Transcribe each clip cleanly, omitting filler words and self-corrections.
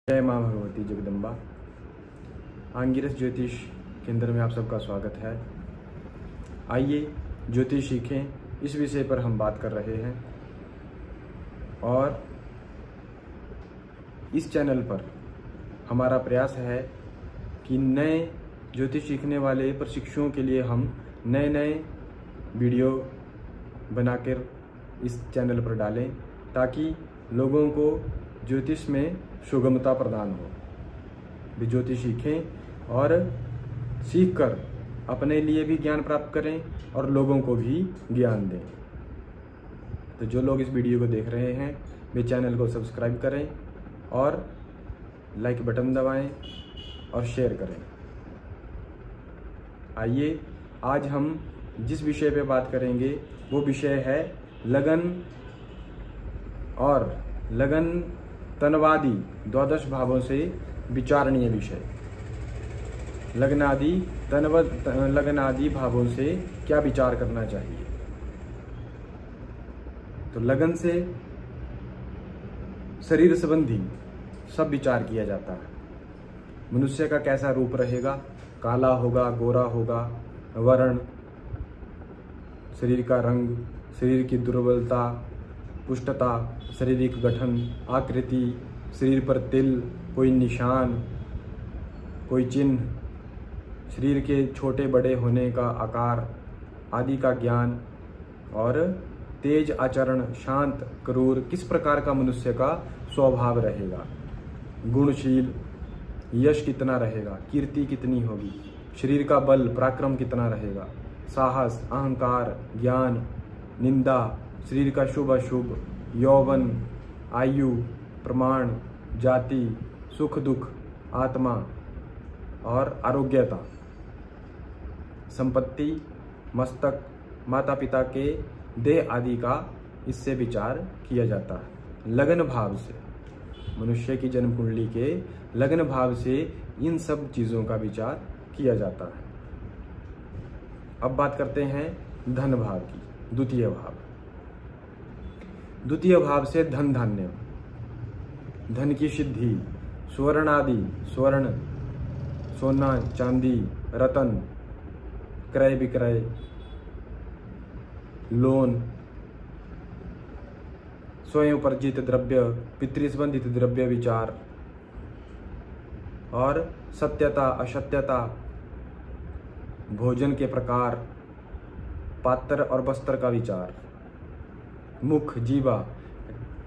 जय माँ भगवती जगदम्बा। आंगिरस ज्योतिष केंद्र में आप सबका स्वागत है। आइए ज्योतिष सीखें, इस विषय पर हम बात कर रहे हैं और इस चैनल पर हमारा प्रयास है कि नए ज्योतिष सीखने वाले प्रशिक्षुओं के लिए हम नए नए वीडियो बनाकर इस चैनल पर डालें ताकि लोगों को ज्योतिष में सुगमता प्रदान हो। भी ज्योतिष सीखें और सीखकर अपने लिए भी ज्ञान प्राप्त करें और लोगों को भी ज्ञान दें। तो जो लोग इस वीडियो को देख रहे हैं वे चैनल को सब्सक्राइब करें और लाइक बटन दबाएं और शेयर करें। आइए आज हम जिस विषय पे बात करेंगे वो विषय है लगन और लगन तनवादी द्वादश भावों से विचारणीय विषय। लगनादि भावों से क्या विचार करना चाहिए। तो लगन से शरीर संबंधी सब विचार किया जाता है। मनुष्य का कैसा रूप रहेगा, काला होगा, गोरा होगा, वर्ण, शरीर का रंग, शरीर की दुर्बलता, पुष्टता, शारीरिक गठन, आकृति, शरीर पर तिल, कोई निशान, कोई चिन्ह, शरीर के छोटे बड़े होने का आकार आदि का ज्ञान और तेज आचरण, शांत, क्रूर, किस प्रकार का मनुष्य का स्वभाव रहेगा, गुणशील, यश कितना रहेगा, कीर्ति कितनी होगी, शरीर का बल पराक्रम कितना रहेगा, साहस, अहंकार, ज्ञान, निंदा, शरीर का शुभ अशुभ, यौवन, आयु, प्रमाण, जाति, सुख दुख, आत्मा और आरोग्यता, संपत्ति, मस्तक, माता पिता के देह आदि का इससे विचार किया जाता है। लगन भाव से, मनुष्य की जन्म कुंडली के लगन भाव से इन सब चीजों का विचार किया जाता है। अब बात करते हैं धन भाव की। द्वितीय भाव, द्वितीय भाव से धन धान्य, धन की सिद्धि, स्वर्ण आदि, स्वर्ण, सोना, चांदी, रतन, क्रय विक्रय, लोन, स्वयं उपार्जित द्रव्य, पितृ संबंधित द्रव्य विचार और सत्यता असत्यता, भोजन के प्रकार, पात्र और वस्त्र का विचार, मुख, जीवा।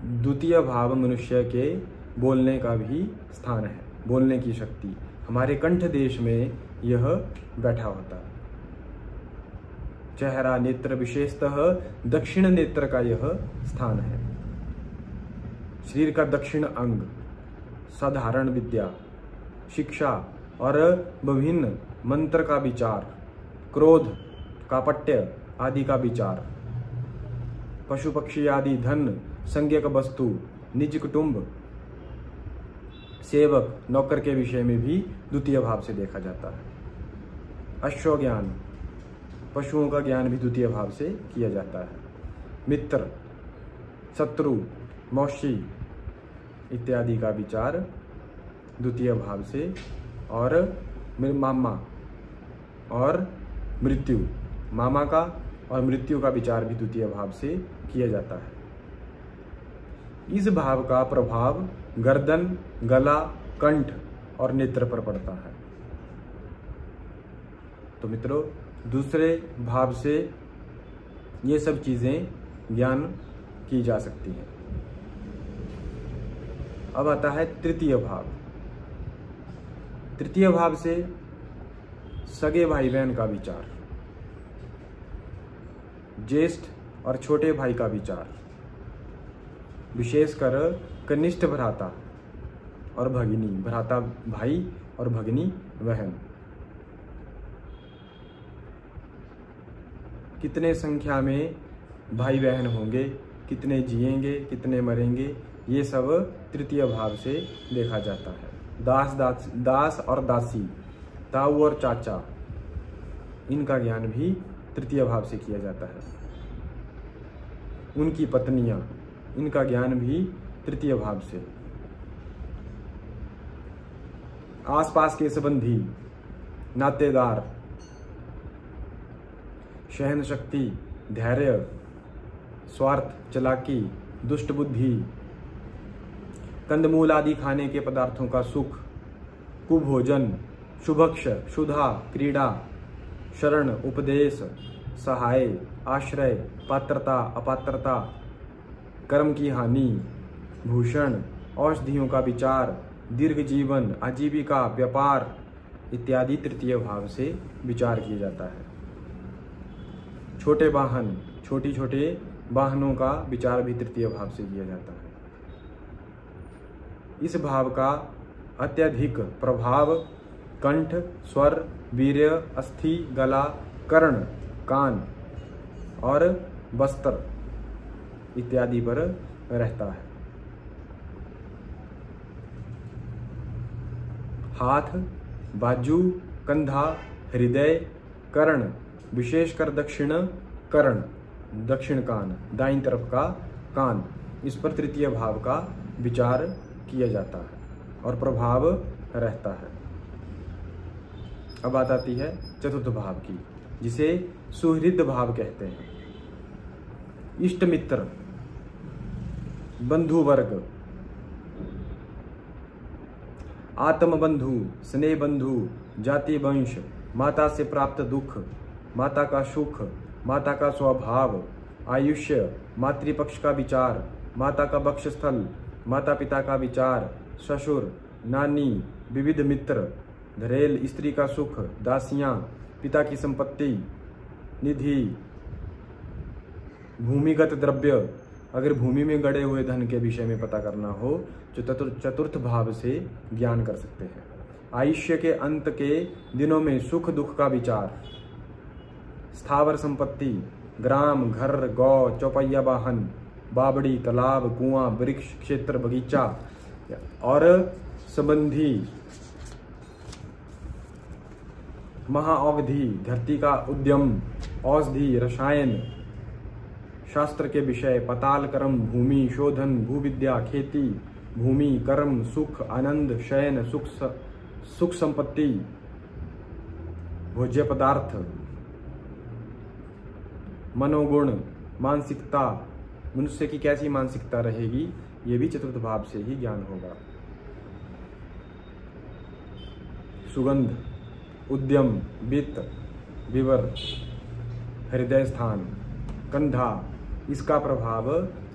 द्वितीय भाव मनुष्य के बोलने का भी स्थान है, बोलने की शक्ति। हमारे कंठ देश में यह बैठा होता है। चेहरा, नेत्र, विशेषतः दक्षिण नेत्र का यह स्थान है। शरीर का दक्षिण अंग, साधारण विद्या, शिक्षा और विभिन्न मंत्र का विचार, क्रोध, कापट्य आदि का विचार, पशु पक्षी आदि, धन, संज्ञक वस्तु, निज कुटुंब, सेवक, नौकर के विषय में भी द्वितीय भाव से देखा जाता है। अश्व ज्ञान, पशुओं का ज्ञान भी द्वितीय भाव से किया जाता है। मित्र, शत्रु, मौसी इत्यादि का विचार द्वितीय भाव से, और मामा और मृत्यु, मामा का और मृत्यु का विचार भी द्वितीय भाव से किया जाता है। इस भाव का प्रभाव गर्दन, गला, कंठ और नेत्र पर पड़ता है। तो मित्रों, दूसरे भाव से ये सब चीजें ज्ञान की जा सकती हैं। अब आता है तृतीय भाव। तृतीय भाव से सगे भाई बहन का विचार, ज्येष्ठ और छोटे भाई का विचार, विशेषकर कनिष्ठ भ्राता और भगिनी, भ्राता भाई और भगिनी बहन, कितने संख्या में भाई बहन होंगे, कितने जिएंगे, कितने मरेंगे, ये सब तृतीय भाव से देखा जाता है। दास और दासी, ताऊ और चाचा, इनका ज्ञान भी तृतीय भाव से किया जाता है। उनकी पत्नियां, इनका ज्ञान भी तृतीय भाव से। आसपास के संबंधी, नातेदार, सहन शक्ति, धैर्य, स्वार्थ, चालाकी, दुष्ट बुद्धि, कंदमूल आदि खाने के पदार्थों का सुख, कुभोजन, शुभक्ष, क्षुधा, क्रीड़ा, शरण, उपदेश, सहाय, आश्रय, पात्रता, अपात्रता, कर्म की हानि, भूषण, औषधियों का विचार, दीर्घ जीवन, आजीविका, व्यापार इत्यादि तृतीय भाव से विचार किया जाता है। छोटे वाहन, छोटे छोटे वाहनों का विचार भी तृतीय भाव से किया जाता है। इस भाव का अत्यधिक प्रभाव कंठ, स्वर, वीर्य, अस्थि, गला, कर्ण, कान और वस्त्र इत्यादि पर रहता है। हाथ, बाजू, कंधा, हृदय, कर्ण, विशेषकर दक्षिण कर्ण, दक्षिण कान, दाईं तरफ का कान, इस पर तृतीय भाव का विचार किया जाता है और प्रभाव रहता है। अब बात आती है चतुर्थ भाव की, जिसे सुहृद भाव कहते हैं। इष्ट मित्र, बंधु वर्ग, आत्म बंधु, स्नेह बंधु, जाति वंश, माता से प्राप्त दुख, माता का सुख, माता का स्वभाव, आयुष्य, मातृपक्ष का विचार, माता का वक्षस्थल, माता पिता का विचार, ससुर, नानी, विविध मित्र, घरेल स्त्री का सुख, दासियां, पिता की संपत्ति, निधि, भूमिगत द्रव्य, अगर भूमि में गड़े हुए धन के विषय में पता करना हो तो चतुर्थ भाव से ज्ञान कर सकते हैं। आयुष्य के अंत के दिनों में सुख दुख का विचार, स्थावर संपत्ति, ग्राम, घर, गौ, चौपहिया वाहन, बावड़ी, तालाब, कुआं, वृक्ष, क्षेत्र, बगीचा और संबंधी, महाअवधि, धरती का उद्यम, औषधि, रसायन, शास्त्र के विषय, पताल कर्म, भूमि, शोधन, भूविद्या, खेती, भूमि, कर्म, सुख, आनंद, शयन, सुख संपत्ति, भोज्य पदार्थ, मनोगुण, मानसिकता, मनुष्य की कैसी मानसिकता रहेगी, ये भी चतुर्थ भाव से ही ज्ञान होगा। सुगंध, उद्यम, वित्त, विवर, हृदय स्थान, कंधा, इसका प्रभाव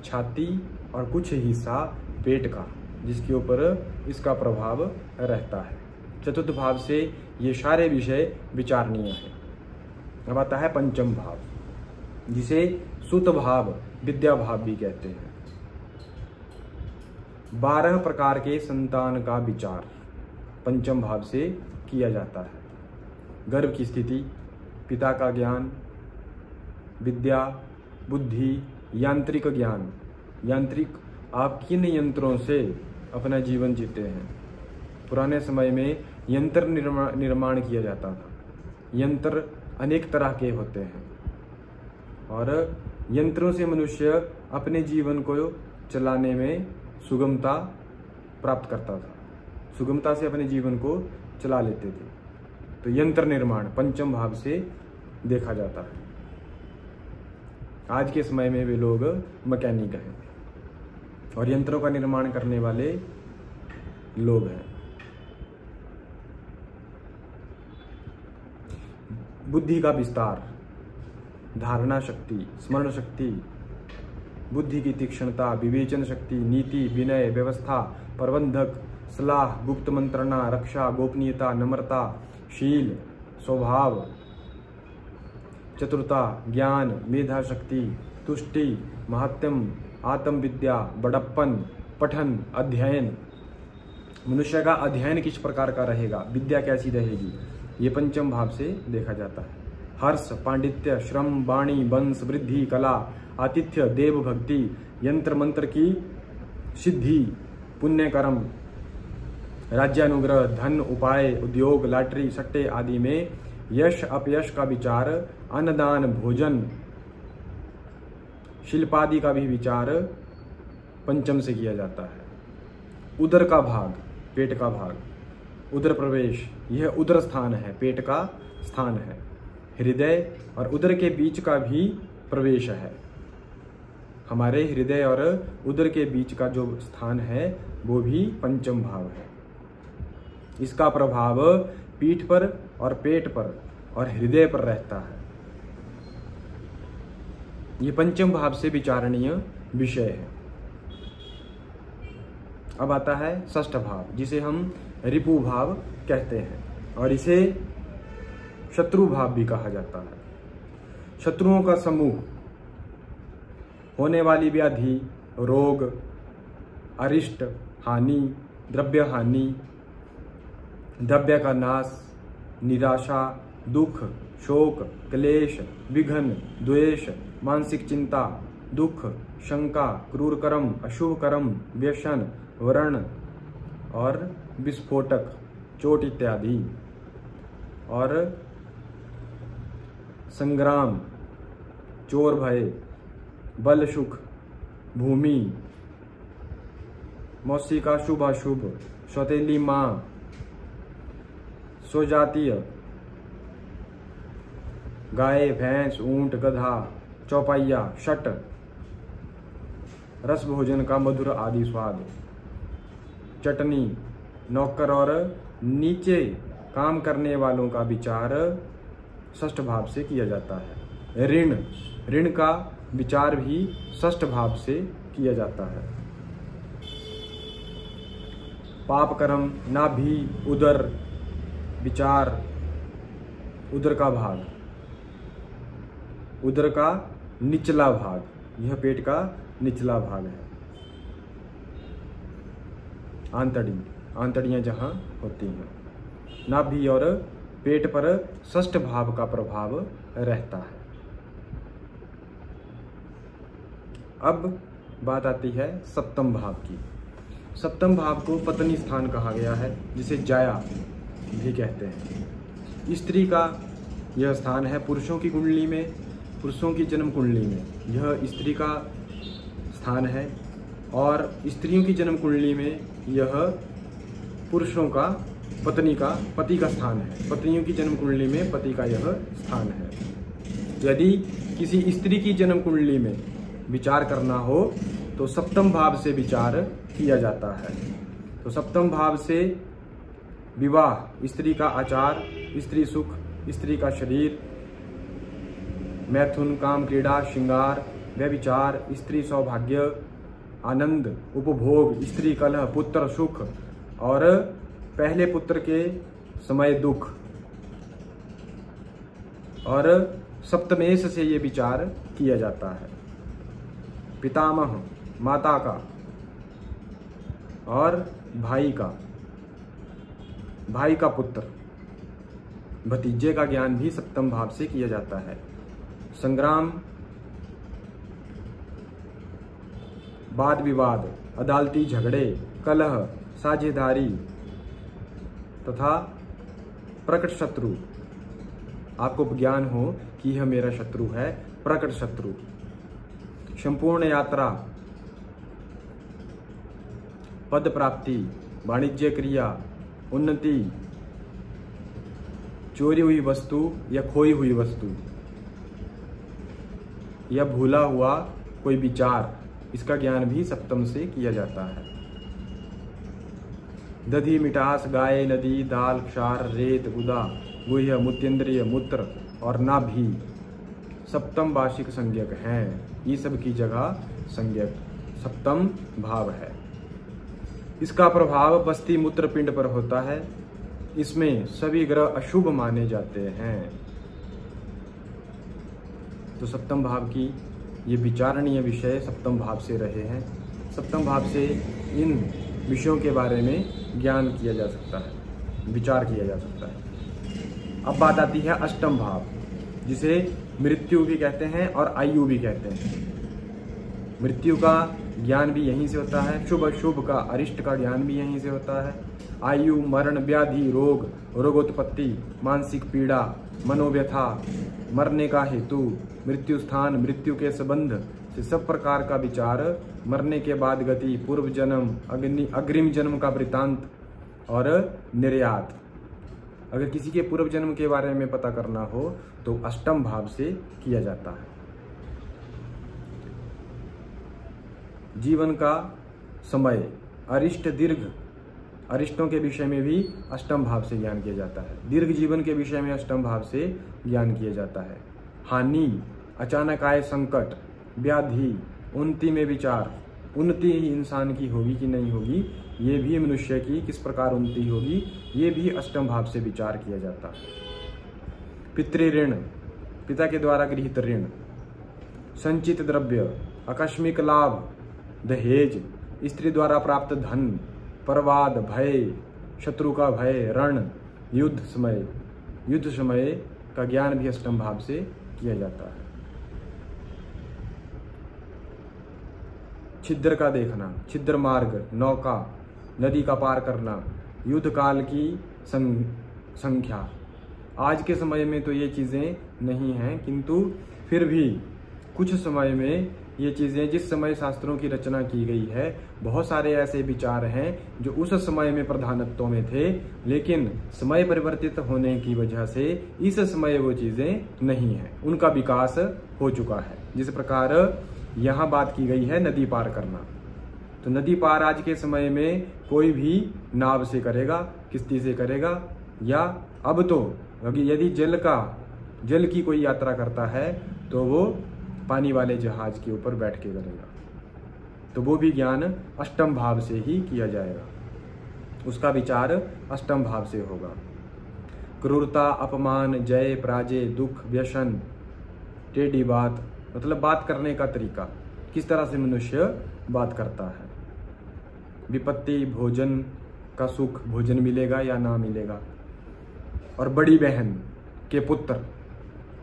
छाती और कुछ हिस्सा पेट का, जिसके ऊपर इसका प्रभाव रहता है। चतुर्थ भाव से ये सारे विषय विचारणीय है। अब आता है पंचम भाव, जिसे सुत भाव, विद्या भाव भी कहते हैं। 12 प्रकार के संतान का विचार पंचम भाव से किया जाता है। गर्भ की स्थिति, पिता का ज्ञान, विद्या, बुद्धि, यांत्रिक ज्ञान, यांत्रिक आप किन यंत्रों से अपना जीवन जीते हैं। पुराने समय में यंत्र निर्माण किया जाता था। यंत्र अनेक तरह के होते हैं और यंत्रों से मनुष्य अपने जीवन को चलाने में सुगमता प्राप्त करता था, सुगमता से अपने जीवन को चला लेते थे। तो यंत्र निर्माण पंचम भाव से देखा जाता है। आज के समय में वे लोग मैकेनिक हैं और यंत्रों का निर्माण करने वाले लोग हैं। बुद्धि का विस्तार, धारणा शक्ति, स्मरण शक्ति, बुद्धि की तीक्ष्णता, विवेचन शक्ति, नीति, विनय, व्यवस्था, प्रबंधक, सलाह, गुप्त मंत्रणा, रक्षा, गोपनीयता, नम्रता, शील, स्वभाव, चतुरता, ज्ञान, मेधा शक्ति, तुष्टि, महात्म्य, आत्मविद्या, बड़प्पन, पठन, अध्ययन। मनुष्य का अध्ययन किस प्रकार का रहेगा, विद्या कैसी रहेगी, ये पंचम भाव से देखा जाता है। हर्ष, पांडित्य, श्रम, वाणी, वंश वृद्धि, कला, आतिथ्य, देव भक्ति, यंत्र मंत्र की सिद्धि, पुण्य कर्म, राज्यानुग्रह, धन, उपाय, उद्योग, लॉटरी, सट्टे आदि में यश अपयश का विचार, अन्नदान, भोजन, शिल्पादि का भी विचार पंचम से किया जाता है। उदर का भाग, पेट का भाग, उदर प्रवेश, यह उदर स्थान है, पेट का स्थान है। हृदय और उदर के बीच का भी प्रवेश है। हमारे हृदय और उदर के बीच का जो स्थान है वो भी पंचम भाव है। इसका प्रभाव पीठ पर और पेट पर और हृदय पर रहता है। ये पंचम भाव से विचारणीय विषय है। अब आता है षष्ठ भाव, जिसे हम रिपु भाव कहते हैं और इसे शत्रु भाव भी कहा जाता है। शत्रुओं का समूह, होने वाली व्याधि, रोग, अरिष्ट हानि, द्रव्य हानि, द्रव्य का नाश, निराशा, दुख, शोक, क्लेश, विघ्न, द्वेष, मानसिक चिंता, दुख, शंका, क्रूर कर्म, अशुभ कर्म, व्यसन, व्रण और विस्फोटक, चोट इत्यादि, और संग्राम, चोर भय, बल सुख, भूमि, मौसी का शुभ अशुभ, सौतेली माँ, स्वजातीय, गाय, भैंस, ऊंट, गधा, चौपाइया, शट, रस भोजन का मधुर आदि स्वाद, चटनी, नौकर और नीचे काम करने वालों का विचार षष्ठ भाव से किया जाता है। ऋण, ऋण का विचार भी षष्ठ भाव से किया जाता है। पाप कर्म, नाभि, उदर, विचार, उदर का भाग, उदर का निचला भाग, यह पेट का निचला भाग है। आंतड़ी, आंतड़ियां जहां होती हैं। नाभि और पेट पर षष्ठ भाव का प्रभाव रहता है। अब बात आती है सप्तम भाव की। सप्तम भाव को पत्नी स्थान कहा गया है, जिसे जाया भी कहते हैं। स्त्री का यह स्थान है पुरुषों की कुंडली में, पुरुषों की जन्म कुंडली में यह स्त्री का स्थान है, और स्त्रियों की जन्म कुंडली में यह पुरुषों का, पत्नी का, पति का स्थान है। पत्नियों की जन्म कुंडली में पति का यह स्थान है। यदि किसी स्त्री की जन्म कुंडली में विचार करना हो तो सप्तम भाव से विचार किया जाता है। तो सप्तम भाव से विवाह, स्त्री का आचार, स्त्री सुख, स्त्री का शरीर, मैथुन, काम, क्रीड़ा, श्रृंगार, व्यभिचार, स्त्री सौभाग्य, आनंद, उपभोग, स्त्री कलह, पुत्र सुख और पहले पुत्र के समय दुख, और सप्तमेश से ये विचार किया जाता है। पितामह, माता का और भाई का पुत्र, भतीजे का ज्ञान भी सप्तम भाव से किया जाता है। संग्राम, वाद विवाद, अदालती झगड़े, कलह, साझेदारी तथा प्रकट शत्रु, आपको ज्ञान हो कि यह मेरा शत्रु है, प्रकट शत्रु। संपूर्ण यात्रा, पद प्राप्ति, वाणिज्य क्रिया, उन्नति, चोरी हुई वस्तु या खोई हुई वस्तु या भूला हुआ कोई विचार, इसका ज्ञान भी सप्तम से किया जाता है। दधि, मिठास, गाय, नदी, दाल, क्षार, रेत, गुदा, गुह्य, मूत्रेंद्रिय, मूत्र और नाभि सप्तम वार्षिक संज्ञक हैं। ये सब की जगह संज्ञक सप्तम भाव है। इसका प्रभाव बस्ती मूत्र पिंड पर होता है। इसमें सभी ग्रह अशुभ माने जाते हैं। तो सप्तम भाव की ये विचारणीय विषय सप्तम भाव से रहे हैं। सप्तम भाव से इन विषयों के बारे में ज्ञान किया जा सकता है, विचार किया जा सकता है। अब बात आती है अष्टम भाव, जिसे मृत्यु भी कहते हैं और आयु भी कहते हैं। मृत्यु का ज्ञान भी यहीं से होता है, शुभ अशुभ का, अरिष्ट का ज्ञान भी यहीं से होता है। आयु, मरण, व्याधि, रोग, रोगोत्पत्ति, मानसिक पीड़ा, मनोव्यथा, मरने का हेतु, मृत्यु स्थान, मृत्यु के संबंध से सब प्रकार का विचार, मरने के बाद गति, पूर्व जन्म, अग्रिम जन्म का वृतांत और निर्यात। अगर किसी के पूर्व जन्म के बारे में पता करना हो तो अष्टम भाव से किया जाता है। जीवन का समय, अरिष्ट दीर्घ, अरिष्टों के विषय में भी अष्टम भाव से ज्ञान किया जाता है। दीर्घ जीवन के विषय में अष्टम भाव से ज्ञान किया जाता है। हानि, अचानक आए संकट, व्याधि, उन्नति में विचार, उन्नति इंसान की होगी कि नहीं होगी, ये भी मनुष्य की किस प्रकार उन्नति होगी, ये भी अष्टम भाव से विचार किया जाता है। पितृऋण, पिता के द्वारा गृहीत ऋण, संचित द्रव्य, आकस्मिक लाभ, दहेज, स्त्री द्वारा प्राप्त धन, प्रवाद, भय, शत्रु का भय, रण, युद्ध समय का ज्ञान भी अष्टम भाव से किया जाता है। छिद्र का देखना, छिद्र मार्ग, नौका, नदी का पार करना, युद्ध काल की संख्या। आज के समय में तो ये चीज़ें नहीं हैं, किंतु फिर भी कुछ समय में ये चीज़ें, जिस समय शास्त्रों की रचना की गई है, बहुत सारे ऐसे विचार हैं जो उस समय में प्रधानत्व में थे, लेकिन समय परिवर्तित होने की वजह से इस समय वो चीज़ें नहीं हैं, उनका विकास हो चुका है। जिस प्रकार यहाँ बात की गई है नदी पार करना, तो नदी पार आज के समय में कोई भी नाव से करेगा, किश्ती से करेगा, या अब तो यदि जल की कोई यात्रा करता है तो वो पानी वाले जहाज के ऊपर बैठ के करेगा। तो वो भी ज्ञान अष्टम भाव से ही किया जाएगा, उसका विचार अष्टम भाव से होगा। क्रूरता, अपमान, जय, पराजय, दुख, व्यसन, टेढ़ी बात, मतलब बात करने का तरीका, किस तरह से मनुष्य बात करता है। विपत्ति, भोजन का सुख, भोजन मिलेगा या ना मिलेगा। और बड़ी बहन के पुत्र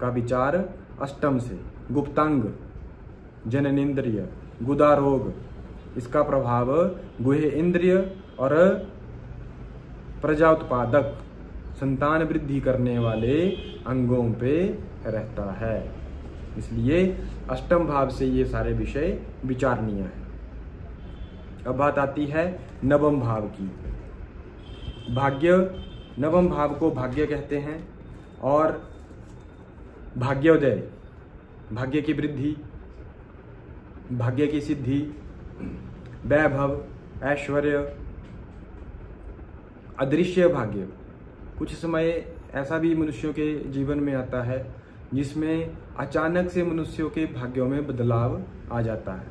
का विचार अष्टम से। गुप्तांग, जननेन्द्रिय, गुदा रोग, इसका प्रभाव गुह्य इंद्रिय और प्रजा उत्पादक, संतान वृद्धि करने वाले अंगों पे रहता है। इसलिए अष्टम भाव से ये सारे विषय विचारणीय है। अब बात आती है नवम भाव की। भाग्य, नवम भाव को भाग्य कहते हैं, और भाग्योदय, भाग्य की वृद्धि, भाग्य की सिद्धि, वैभव, ऐश्वर्य, अदृश्य भाग्य। कुछ समय ऐसा भी मनुष्यों के जीवन में आता है जिसमें अचानक से मनुष्यों के भाग्यों में बदलाव आ जाता है,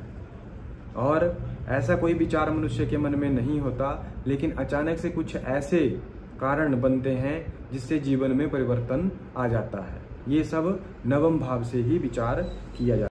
और ऐसा कोई विचार मनुष्य के मन में नहीं होता, लेकिन अचानक से कुछ ऐसे कारण बनते हैं जिससे जीवन में परिवर्तन आ जाता है। ये सब नवम भाव से ही विचार किया जाता है।